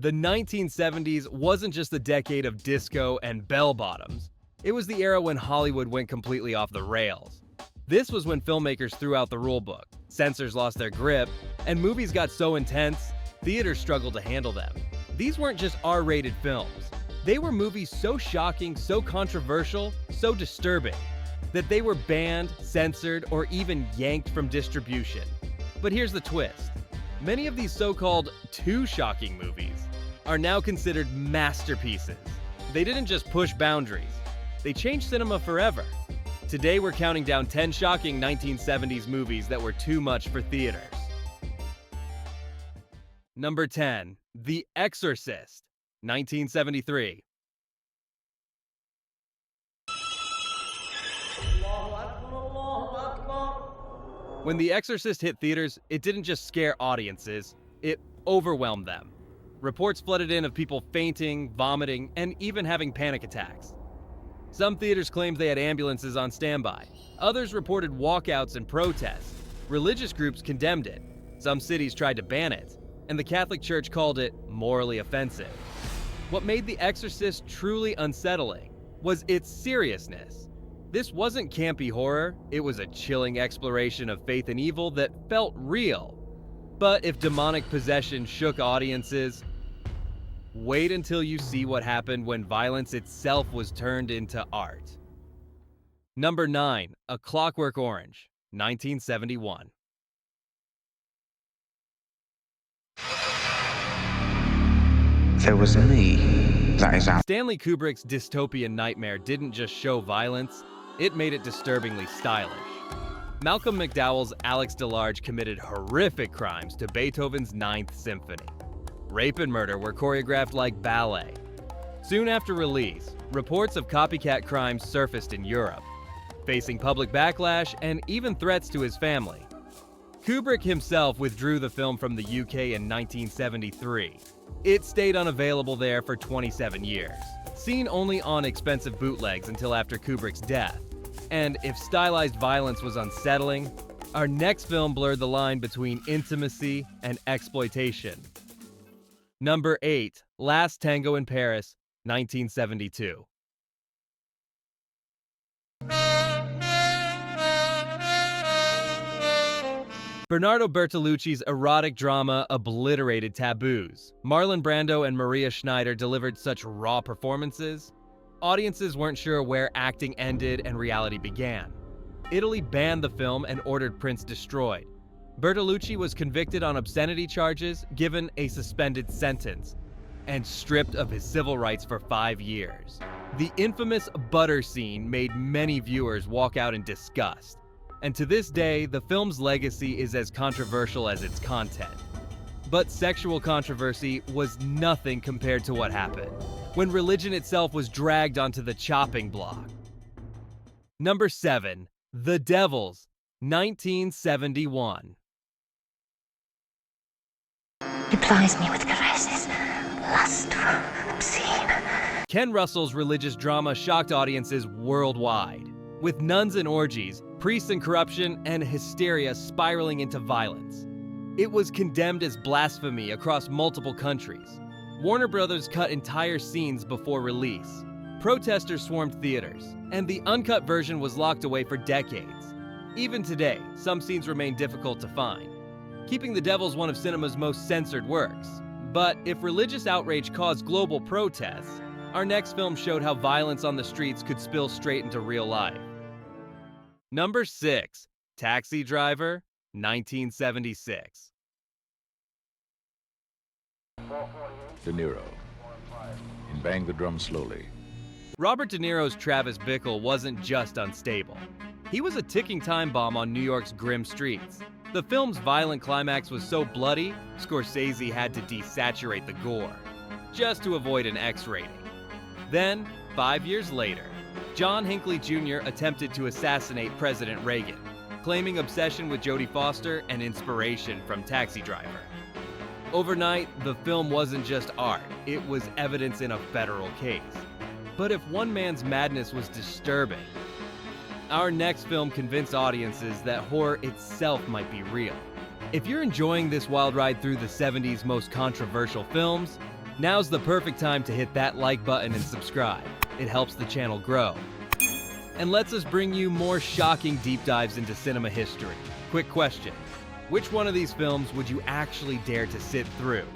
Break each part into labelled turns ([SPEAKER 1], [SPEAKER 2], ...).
[SPEAKER 1] The 1970s wasn't just the decade of disco and bell-bottoms. It was the era when Hollywood went completely off the rails. This was when filmmakers threw out the rulebook, censors lost their grip, and movies got so intense, theaters struggled to handle them. These weren't just R-rated films. They were movies so shocking, so controversial, so disturbing, that they were banned, censored, or even yanked from distribution. But here's the twist. Many of these so-called too shocking movies are now considered masterpieces. They didn't just push boundaries. They changed cinema forever. Today we're counting down 10 shocking 1970s movies that were too much for theaters. Number 10. The Exorcist, 1973. When The Exorcist hit theaters, it didn't just scare audiences, it overwhelmed them. Reports flooded in of people fainting, vomiting, and even having panic attacks. Some theaters claimed they had ambulances on standby. Others reported walkouts and protests. Religious groups condemned it. Some cities tried to ban it, and the Catholic Church called it morally offensive. What made The Exorcist truly unsettling was its seriousness. This wasn't campy horror, it was a chilling exploration of faith and evil that felt real. But if demonic possession shook audiences, wait until you see what happened when violence itself was turned into art. Number 9. A Clockwork Orange, 1971.
[SPEAKER 2] There was me, that is out.
[SPEAKER 1] Stanley Kubrick's dystopian nightmare didn't just show violence, it made it disturbingly stylish. Malcolm McDowell's Alex DeLarge committed horrific crimes to Beethoven's Ninth Symphony. Rape and murder were choreographed like ballet. Soon after release, reports of copycat crimes surfaced in Europe, facing public backlash and even threats to his family. Kubrick himself withdrew the film from the UK in 1973. It stayed unavailable there for 27 years, seen only on expensive bootlegs until after Kubrick's death. And if stylized violence was unsettling, our next film blurred the line between intimacy and exploitation. Number 8. Last Tango in Paris, 1972. Bernardo Bertolucci's erotic drama obliterated taboos. Marlon Brando and Maria Schneider delivered such raw performances, audiences weren't sure where acting ended and reality began. Italy banned the film and ordered prints destroyed. Bertolucci was convicted on obscenity charges, given a suspended sentence, and stripped of his civil rights for 5 years. The infamous butter scene made many viewers walk out in disgust. And to this day, the film's legacy is as controversial as its content. But sexual controversy was nothing compared to what happened when religion itself was dragged onto the chopping block. Number 7. The Devils, 1971.
[SPEAKER 3] He plies me with caresses, lustful, obscene.
[SPEAKER 1] Ken Russell's religious drama shocked audiences worldwide, with nuns and orgies, priests and corruption, and hysteria spiraling into violence. It was condemned as blasphemy across multiple countries. Warner Brothers cut entire scenes before release. Protesters swarmed theaters, and the uncut version was locked away for decades. Even today, some scenes remain difficult to find, keeping The Devils one of cinema's most censored works. But if religious outrage caused global protests, our next film showed how violence on the streets could spill straight into real life. Number 6. Taxi Driver, 1976.
[SPEAKER 4] De Niro, in Bang the Drum Slowly.
[SPEAKER 1] Robert De Niro's Travis Bickle wasn't just unstable. He was a ticking time bomb on New York's grim streets. The film's violent climax was so bloody, Scorsese had to desaturate the gore, just to avoid an X rating. Then, 5 years later, John Hinckley Jr. attempted to assassinate President Reagan, claiming obsession with Jodie Foster and inspiration from Taxi Driver. Overnight, the film wasn't just art, it was evidence in a federal case. But if one man's madness was disturbing, our next film convinced audiences that horror itself might be real. If you're enjoying this wild ride through the 70s most controversial films, Now's the perfect time to hit that like button and subscribe. It helps the channel grow and lets us bring you more shocking deep dives into cinema history. Quick question: which one of these films would you actually dare to sit through?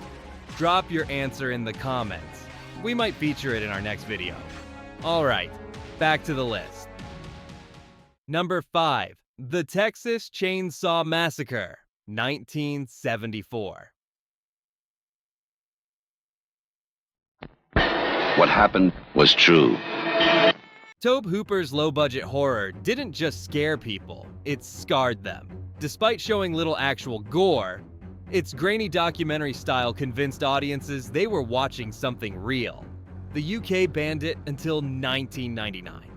[SPEAKER 1] Drop your answer in the comments. We might feature it in our next video. Alright, back to the list. Number 5. The Texas Chainsaw Massacre, 1974.
[SPEAKER 5] What happened was true.
[SPEAKER 1] Tobe Hooper's low-budget horror didn't just scare people, it scarred them. Despite showing little actual gore, its grainy documentary style convinced audiences they were watching something real. The UK banned it until 1999.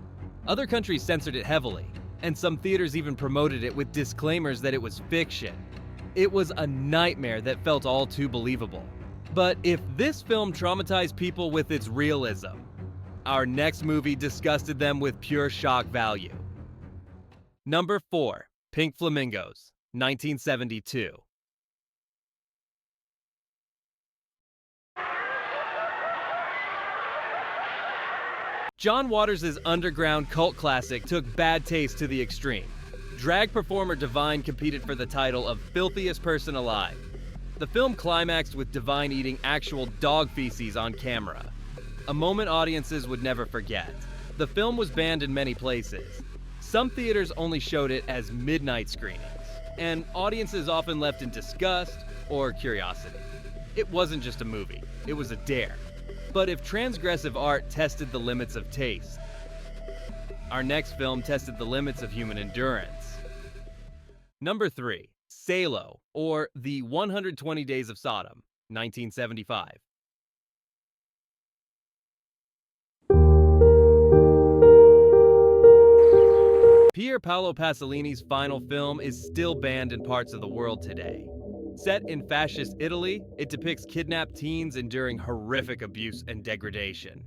[SPEAKER 1] Other countries censored it heavily, and some theaters even promoted it with disclaimers that it was fiction. It was a nightmare that felt all too believable. But if this film traumatized people with its realism, our next movie disgusted them with pure shock value. Number 4. Pink Flamingos, 1972. John Waters' underground cult classic took bad taste to the extreme. Drag performer Divine competed for the title of filthiest person alive. The film climaxed with Divine eating actual dog feces on camera, a moment audiences would never forget. The film was banned in many places. Some theaters only showed it as midnight screenings, and audiences often left in disgust or curiosity. It wasn't just a movie, it was a dare. But if transgressive art tested the limits of taste, our next film tested the limits of human endurance. Number 3. Salo, or The 120 Days of Sodom, 1975. Pier Paolo Pasolini's final film is still banned in parts of the world today. Set in fascist Italy, it depicts kidnapped teens enduring horrific abuse and degradation.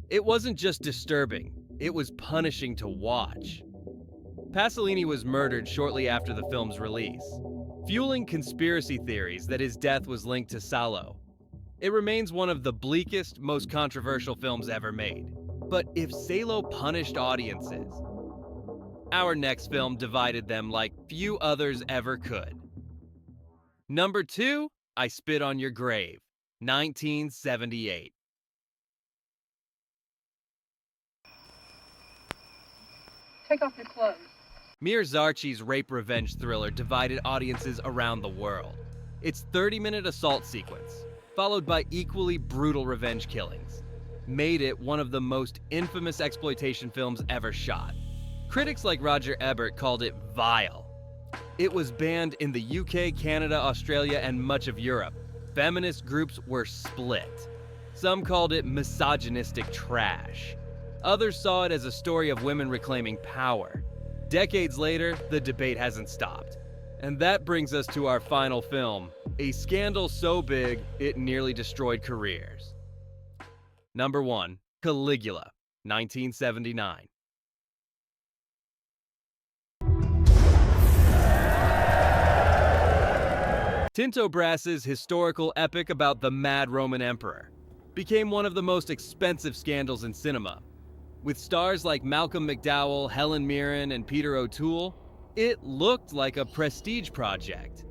[SPEAKER 1] It wasn't just disturbing, it was punishing to watch. Pasolini was murdered shortly after the film's release, fueling conspiracy theories that his death was linked to Salo. It remains one of the bleakest, most controversial films ever made. But if Salo punished audiences, our next film divided them like few others ever could. Number 2, I Spit on Your Grave, 1978.
[SPEAKER 6] Take off your clothes.
[SPEAKER 1] Mir Zarchi's rape revenge thriller divided audiences around the world. Its 30-minute assault sequence, followed by equally brutal revenge killings, made it one of the most infamous exploitation films ever shot. Critics like Roger Ebert called it vile. It was banned in the UK, Canada, Australia, and much of Europe. Feminist groups were split. Some called it misogynistic trash. Others saw it as a story of women reclaiming power. Decades later, the debate hasn't stopped. And that brings us to our final film, a scandal so big, it nearly destroyed careers. Number 1, Caligula, 1979. Tinto Brass's historical epic about the mad Roman emperor became one of the most expensive scandals in cinema. With stars like Malcolm McDowell, Helen Mirren, and Peter O'Toole, it looked like a prestige project.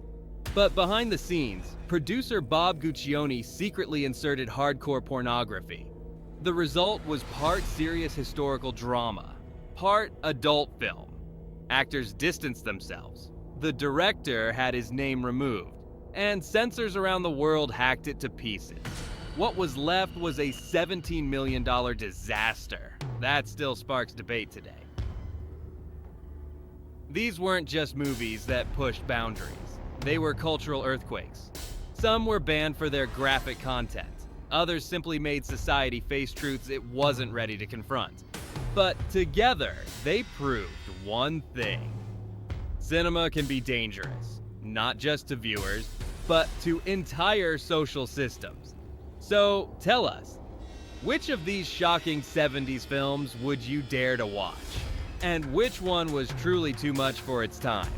[SPEAKER 1] But behind the scenes, producer Bob Guccione secretly inserted hardcore pornography. The result was part serious historical drama, part adult film. Actors distanced themselves. The director had his name removed, and censors around the world hacked it to pieces. What was left was a $17 million disaster. That still sparks debate today. These weren't just movies that pushed boundaries. They were cultural earthquakes. Some were banned for their graphic content. Others simply made society face truths it wasn't ready to confront. But together, they proved one thing. Cinema can be dangerous, not just to viewers, but to entire social systems. So tell us, which of these shocking 70s films would you dare to watch? And which one was truly too much for its time?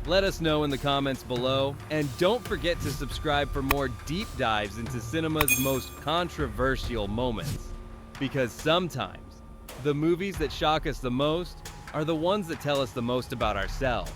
[SPEAKER 1] Let us know in the comments below, and don't forget to subscribe for more deep dives into cinema's most controversial moments. Because sometimes, the movies that shock us the most are the ones that tell us the most about ourselves.